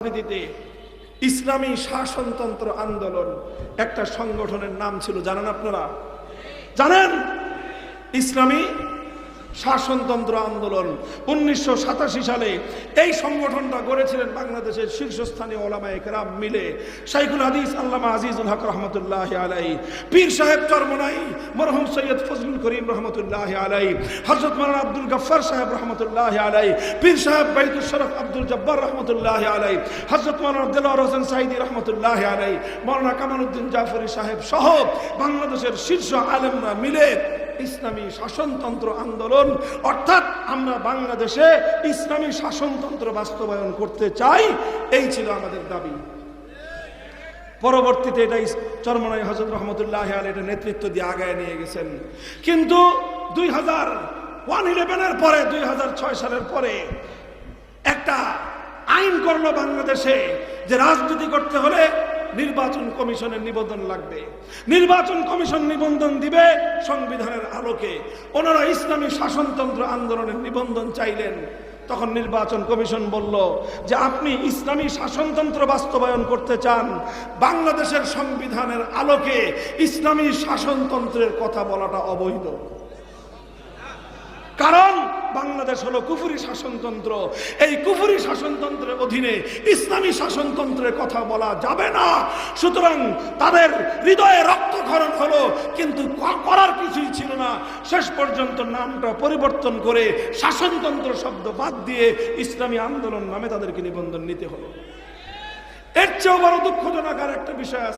রাজনীতিতে ইসলামী শাসনতন্ত্র আন্দোলন একটা সংগঠনের নাম ছিল, জানেন আপনারা? জানেন? ইসলামী শাসনতন্ত্র আন্দোলন 1987 সালে এই সংগঠনটা গড়েছিলেন বাংলাদেশের শীর্ষস্থানীয় ওলামায়ে কেরাম মিলে। শাইখুল হাদিস আল্লামা আজিজুল হক রহমতুল্লাহি আলাইহি, পীর সাহেব চরমনাই মরহুম সৈয়দ ফজলুল করিম রহমতুল্লাহি আলাইহি, হযরত মাওলানা আব্দুল গফফার সাহেব রহমতুল্লাহি আলাইহি, পীর সাহেব বাইতুল শরফ আব্দুল জব্বার রহমতুল্লাহি আলাইহি, হযরত মাওলানা দিলওয়ার হোসেন সাঈদী রহমতুল্লাহি আলাইহি, মাওলানা কামালউদ্দিন জাফরি সাহেব সহ বাংলাদেশের শীর্ষ আলেমরা মিলে ইসলামী শাসনতন্ত্র আন্দোলন, অর্থাৎ আমরা বাংলাদেশে ইসলামী শাসনতন্ত্র বাস্তবায়ন করতে চাই, এই ছিল আমাদের দাবি। পরবর্তীতে এটা চরমনাই হযরত রহমতুল্লাহি আলাইহি এটা নেতৃত্ব দিয়ে আগায় নিয়ে গেছেন। কিন্তু 2011 পরে 2006 সালের পরে একটা আইন করলো বাংলাদেশে যে রাজনীতি করতে হলে নির্বাচন কমিশনের নিবন্ধন লাগবে। নির্বাচন কমিশন নিবন্ধন দিবে সংবিধানের আলোকে। ওনারা ইসলামী শাসনতন্ত্র আন্দোলনের নিবন্ধন চাইলেন। তখন নির্বাচন কমিশন বলল যে আপনি ইসলামী শাসনতন্ত্র বাস্তবায়ন করতে চান, বাংলাদেশের সংবিধানের আলোকে ইসলামী শাসনতন্ত্রের কথা বলাটা অবৈধ। কারণ বাংলাদেশ হলো কুফরি শাসনতন্ত্র, এই কুফরি শাসনতন্ত্রের অধীনে ইসলামী শাসনতন্ত্রের কথা বলা যাবে না। সুতরাং তাদের হৃদয়ে রক্তক্ষরণ হলো, কিন্তু করার কিছুই ছিল না। শেষ পর্যন্ত নামটা পরিবর্তন করে শাসনতন্ত্র শব্দ বাদ দিয়ে ইসলামী আন্দোলন নামে তাদেরকে নিবন্ধন নিতে হলো। এর চেয়েও বড় দুঃখজনক আর একটা বিষয় আছে।